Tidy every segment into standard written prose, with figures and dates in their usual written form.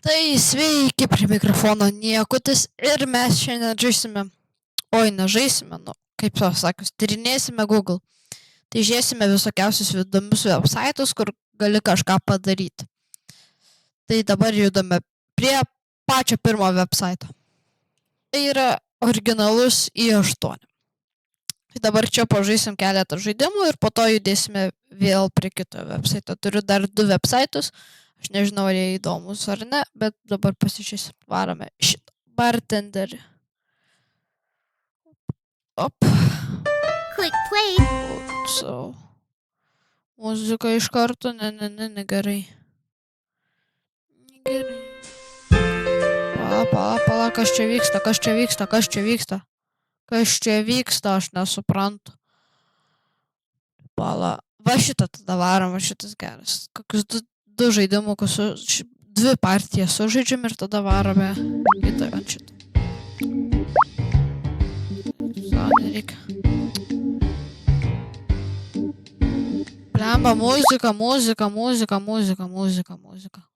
Tai sveiki prie mikrofono Niekutis ir mes šiandien žaisime, nežaisime, kaip to sakius, tyrinėsime Google. Tai žiūrėsime visokiausius įdomius websaitus, kur gali kažką padaryti. Tai dabar judame prie pačio pirmo websaito. Tai yra originalus i8. Tai dabar čia pažaisim keletą žaidimų ir po to judėsime vėl prie kito websaito. Turiu dar 2 websaitus. Aš nežinau, ar jie įdomus ar ne, bet dabar pasižiūrėsim. Varome šitą bartenderį. Op. Click play. So. Muzika iš karto, negerai. Negerai. Pala, kas čia vyksta? Kas čia vyksta, aš nesuprantu. Pala. Va šitą tada varom, va šitas geras. Kokius 2 žaidimukus, 2 partijas sužaidžiam ir tada varome kitą ant šitą. Nereikia. Blemba, muzika.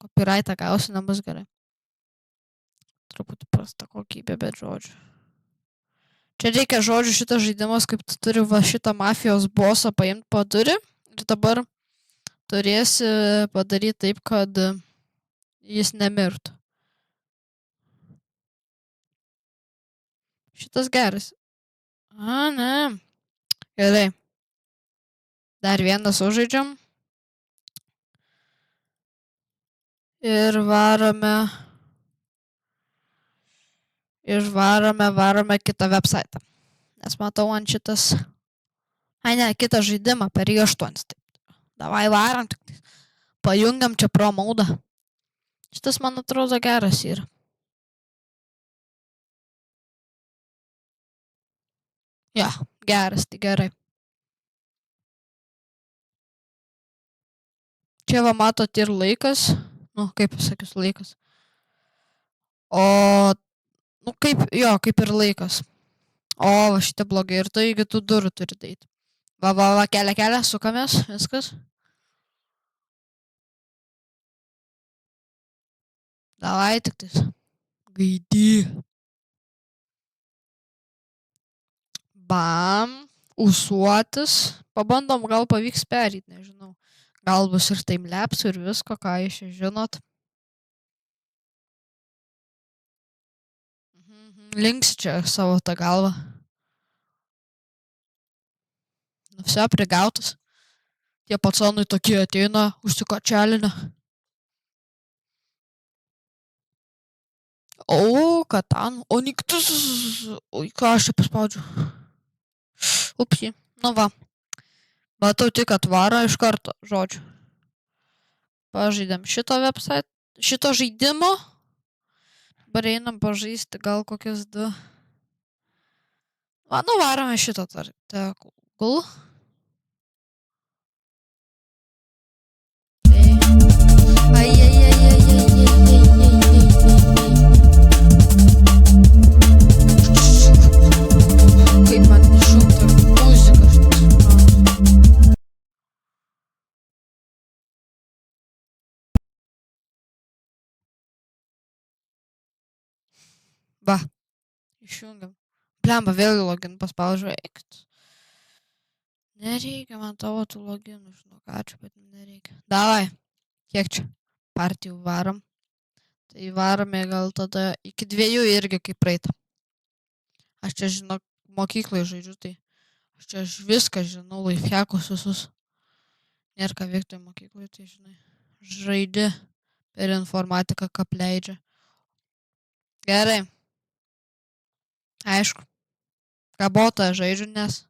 Copyrightą gausi, nebus gerai. Truputį prasta kokybė, bet žodžiu. Čia reikia žodžių šitas žaidimas, kaip tu turi va šitą mafijos bosą paimti po durį ir dabar turėsi padaryti taip, kad jis nemirtų. Šitas geras. Ne. Gerai. Dar vieną sužaidžiam. Ir varome kitą websaitą. Nes matau ant šitas... kitą žaidimą per i8. Davai varom, tik pajungiam čia pro maudą. Šitas, man atrodo, geras yra. Ja, geras, tai gerai. Čia va matot ir laikas. Kaip pasakius, laikas. Kaip ir laikas. Va šitie blogai ir taigi tų durų turi daryti. Va, kelią, sukamės, viskas. Davai tik tais. Gaidį. Bam. Ūsuotis. Pabandom, gal pavyks pereit, nežinau. Gal bus ir timelapsų ir visko, ką jūs žinot. Linksi čia savo tą galvą. Vse prigautas. Tie pacanai tokie ateina, užsikočelinę. Katan. Niktus. Ką aš čia paspaudžiu? Upsi. Va. Matau tik atvaro iš karto, žodžiu. Pažaidėm šito website, šito žaidimo. Dabar einam pažaisti gal kokias 2. Varome šito Google. Kaip man iššūkta muzika šitas. Va, išjungiam. Blemba, vėl login paspaudžiu. Nereikia man tavo tų loginų, žinok, ačiū, bet nereikia. Davai, kiek čia partijų varom. Tai varome gal tada iki 2 irgi kaip praeitą. Aš čia, žinok, mokyklai žaidžiu, tai aš čia viską žinau, lifehackus visus. Nėra ką veikti mokyklai, tai žinai, žaidi per informatiką, ką leidžia. Gerai. Aišku. Kabotą žaidžiu, nes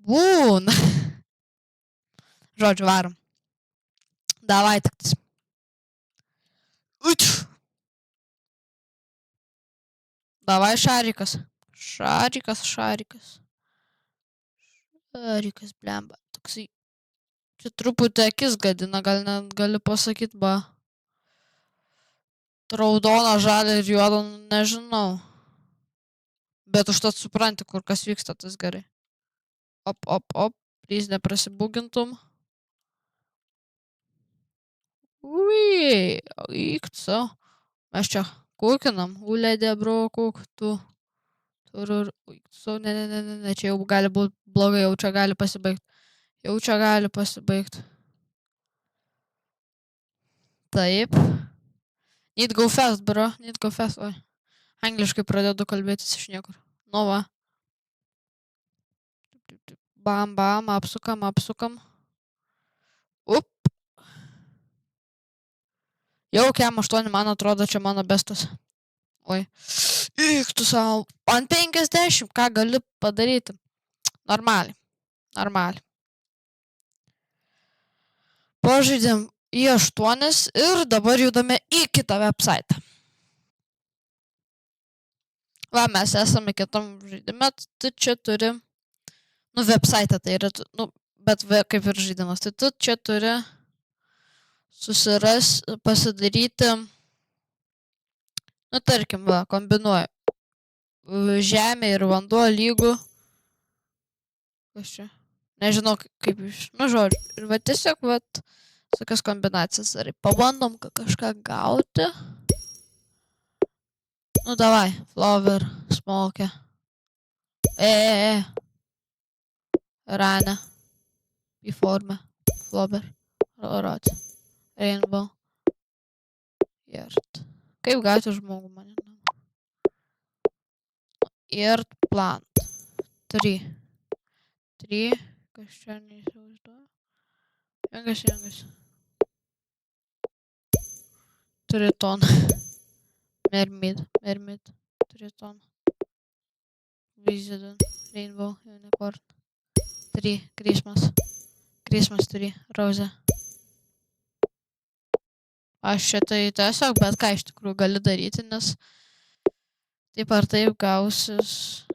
būna. Žodžiu, varom. Davai tiktis. Davai šarikas. Šarikas, blemba. Toksai. Čia truputį akis gadina, gal net gali pasakyti, Raudona, žalia ir juoda, nežinau. Bet užtat supranti, kur kas vyksta, tas gerai. Please neprasibugintum. Eik, mes čia kukinam, ulėdė, bro, kuk, tu. Ne, čia jau gali būti blogai, jau čia gali pasibaigti. Taip. Need go fast, bro, need go fast, oi. Angliškai pradedu kalbėtis iš niekur. Nu va. Bam, apsukam. Up. Jau kem 8, man atrodo, čia mano bestas. Oi. Eik tu savo. Ant 50, ką gali padaryti? Normaliai. Pažaidėm į 8 ir dabar judame į kitą website. Va, mes esame kitam žaidime, tu čia turi, website tai yra, bet kaip ir žaidimas, tai tu čia turi pasidaryti, tarkim, va, kombinuoju, žemė ir vanduo lygų, kas čia, nežinau kaip žodžiu, ir va tiesiog, va, tokias kombinacijas darai, pabandom kažką gauti, davai, flower, smoke, rane, beforme, flower, rot, rainbow, earth. Kaip gauti žmogų, man įdomu. Earth plant. 3, kas čia neįsivaizduoju. Jungas. Triton. Mermaid. Triton. Wizard. Rainbow. Unicorn. 3. Christmas 3. Rose. Aš šitai tiesiog, bet ką iš tikrųjų gali daryti, nes taip ar taip gausis.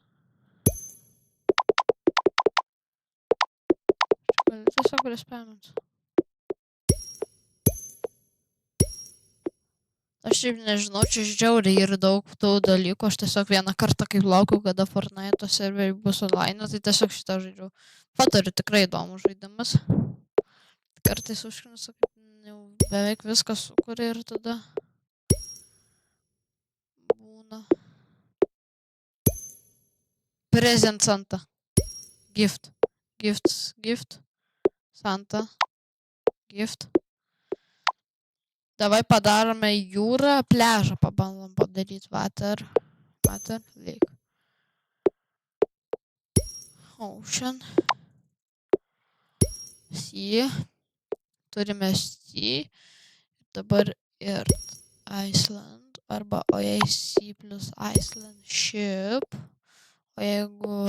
Gali tiesiog respaminti. Aš šiaip nežinau, čia žiauriai ir daug tų dalykų. Aš tiesiog vieną kartą kaip laukiau, kada Fortnite serveriai bus online, tai tiesiog šitą žaidžiau. Patariu, tikrai įdomus žaidimas. Kartais užknisa, kad jau beveik viskas sukuria ir tada būna. Present Santa. Gift. Santa. Gift. Davai padarome jūrą, pliažą pabandom padaryti. Water, lake. Ocean. Sea. Turime sea. Dabar Earth, Iceland. Arba OAC plus Iceland ship. O jeigu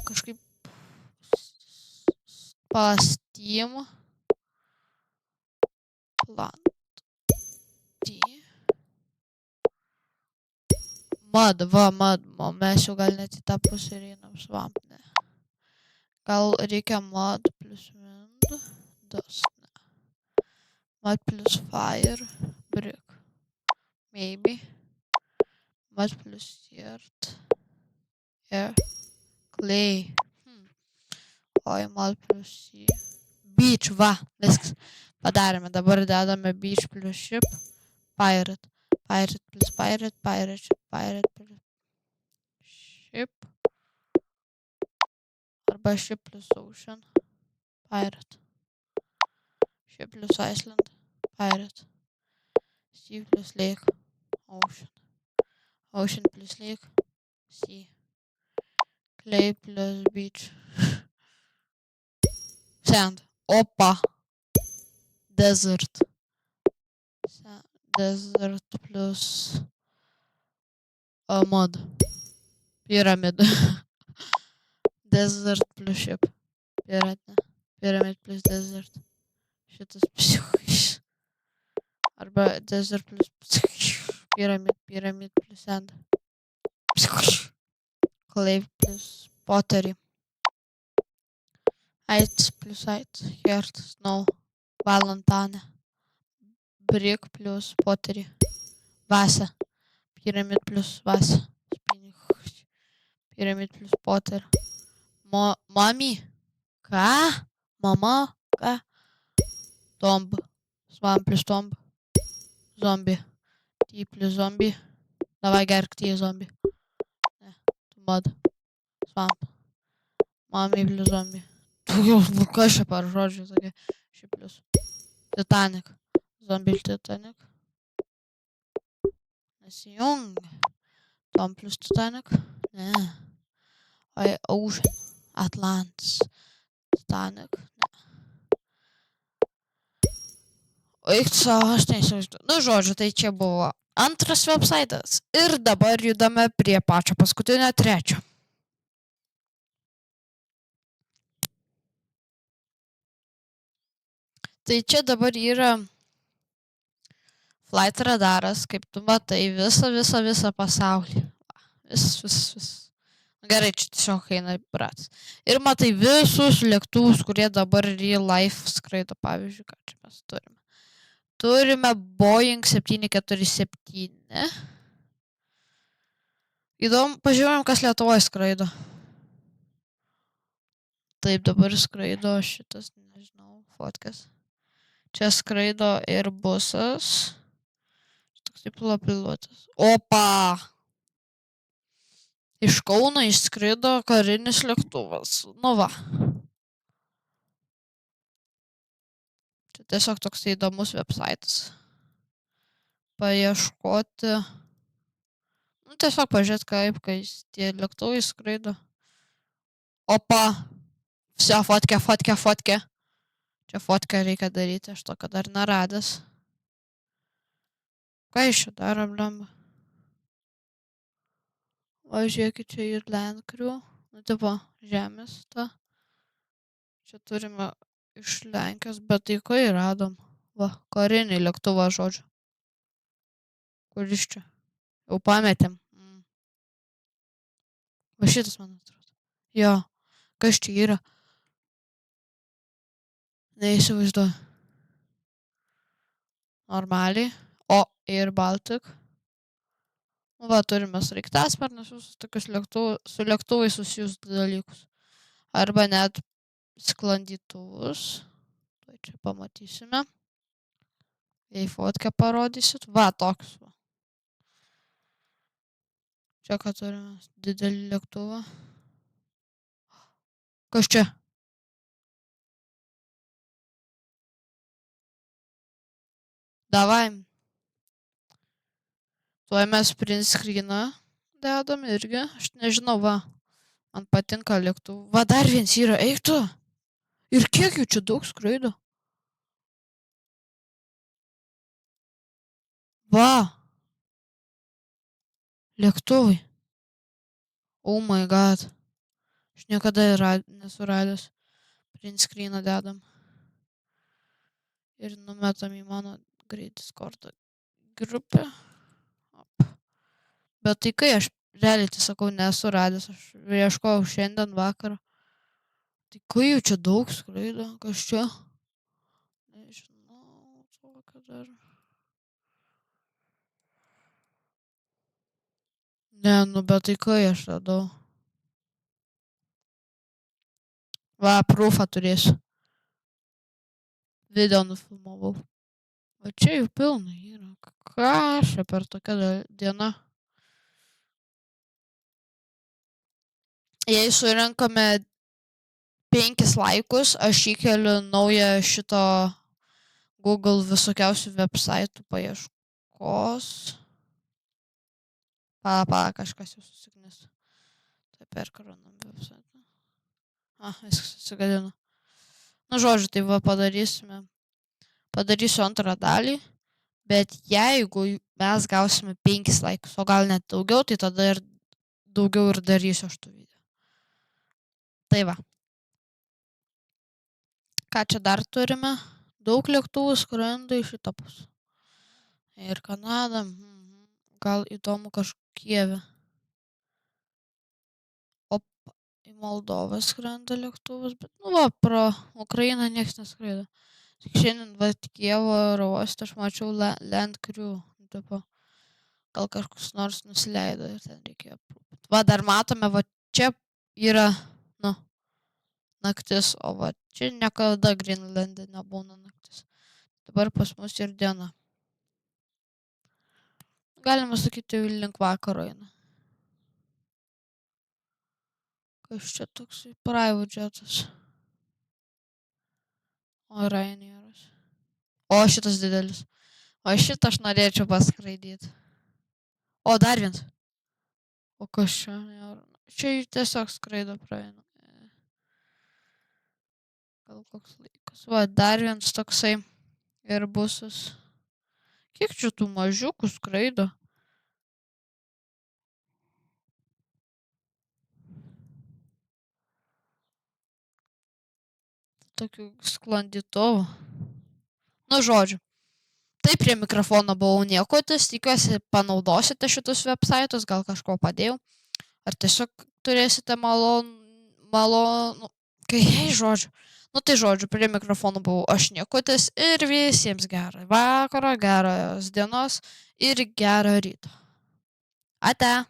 kažkaip Steam plant. Mud, mes jau gal net į tą pusę ir einam swamp, ne. Gal reikia mud plus wind, dust, ne. Mud plus fire, brick, maybe. Mud plus earth, air, clay. Oi, mud plus sea. Beach, va, viskas. Padarėme, dabar dedame beach plus ship, pirate plus pirate plus ship, arba ship plus ocean, pirate, ship plus Iceland, pirate, sea plus lake, ocean plus lake, sea, clay plus beach, sand, opa, desert plus mud, pyramid, desert plus ship, pyramid plus desert, šitas psichis, arba desert plus pyramid plus sand, clay plus pottery, ice plus ice, heart, snow, valentine, brick plus pottery, vase, pyramid plus vase, pyramid plus potter, mommy, ką? Mama, ką? Tomb. Swamp plus tomb. Zombie. T plus zombie. Давай gerk T zombie. Ne. Mud. Swamp. Mommy plus zombie. Kas čia par žodžių tokie? Ši plus. Titanic. Zombie Titanic. Nesijung. Tom plus Titanic. Ne. Ocean. Atlantis. Titanic. Ne. Eik savo, aš neįsivaizduoju. Nu, žodžiu, tai čia buvo antras websaitas. Ir dabar judame prie pačio paskutinio trečio. Tai čia dabar yra Flight Radaras, kaip tu matai, visą pasaulį. Vis. Gerai, čia tiesiog eina bratas. Ir matai visus lėktuvus, kurie dabar real life skraido. Pavyzdžiui, ką čia mes turime. Turime Boeing 747. Įdomu, pažiūrėjom, kas Lietuvoje skraido. Taip, dabar skraido šitas, nežinau, fotkas. Čia skraido Airbusas. Toks pilotas. Opa! Iš Kauno išskrido karinis lėktuvas. Nu va. Čia tiesiog toks įdomus websaitas. Paieškoti. Nu, tiesiog pažiūrėti, kaip, kai tie lėktuvai skraido. Opa. Vse, fotkę. Čia fotkę reikia daryti, aš to, kad dar neradęs. Ką iš čia daro, blemba? O žiūrėkit, čia ir Land Crew. Nu, tipo, žemės ta. Čia turime iš Lenkijos, bet tai kai radom? Va, karinį lėktuvą, žodžiu. Kuris čia? Jau pametėm. Va šitas, man atrodo. Jo, kas čia yra? Neįsivaizduoju. Normaliai. O, Air Baltic. Va, turime sraigtasparnius, visus tokius su lėktuvai susijus dalykus. Arba net sklandytuvus. Tai čia pamatysime. Jei fotkę parodysit. Va, toks va. Čia ką turime? Didelį lėktuvą. Kas čia? Davai. Tuoj mes print screeną dedam irgi. Aš nežinau, va. Man patinka lėktuvų. Va, dar viens yra. Eik tu. Ir kiek jų čia daug skraido? Va. Lėktuvai. Oh my god. Aš niekada nesu radęs. Print screeną dedam. Ir numetam į mano greit Discord grupę. Bet tai kai aš realiai, tai sakau, nesu radęs. Aš ieškojau šiandien vakarą. Tai kai jų čia daug skraido? Kas čia? Nežinau, tokio dar. Ne, nu bet tai kai aš radau. Va, proofą turėsiu. Video nufilmavau. O čia jų pilna yra. Ką čia per tokią dieną? Jei surinkame 5 laikus, aš įkeliu naują šito Google visokiausių websaitų paieškos. Pala, kažkas jau susiknis. Tai perkaronam websaitą. Viskas atsigadino. Nu, žodžiu, tai va padarysime. Padarysiu antrą dalį. Bet jeigu mes gausime 5 laikus, o gal net daugiau, tai tada ir daugiau ir darysiu aš tų video. Tai va. Ką čia dar turime? Daug lėktuvų skrenda į šitą pusę. Ir Kanada. Gal įdomu kažkieve. Į Moldovą skrenda lėktuvas, bet nu va, pro Ukrainą nieks neskraido. Tik šiandien va Kijevo oro uoste aš mačiau Land Crew. Tipo, gal kažkas nors nusileido ir ten reikėjo aprūpinti. Va, dar matome, va čia yra, nu, naktis, o va čia niekada Greenlande nebūna naktis. Dabar pas mus ir diena. Galima sakyti, jau link vakaro eina. Kas čia toksai private jetas? O Ryanairas. O šitas didelis. O šitą aš norėčiau paskraidyti. O dar vienas. O kas čia? Čia tiesiog skraido praeina. Gal koks laikas. Va, dar vienas toksai Airbusas. Kiek čia tų mažiukų skraido? Tokių sklandytuvų. Nu, žodžiu. Tai prie mikrofono buvau Niekutis. Tikiuosi panaudosite šitus websaitus. Gal kažko padėjau. Ar tiesiog turėsite malonų. Žodžiu. Nu tai žodžiu, prie mikrofono buvau aš Niekutis ir visiems gerą vakarą, geros dienos ir gerą rytą. Ate.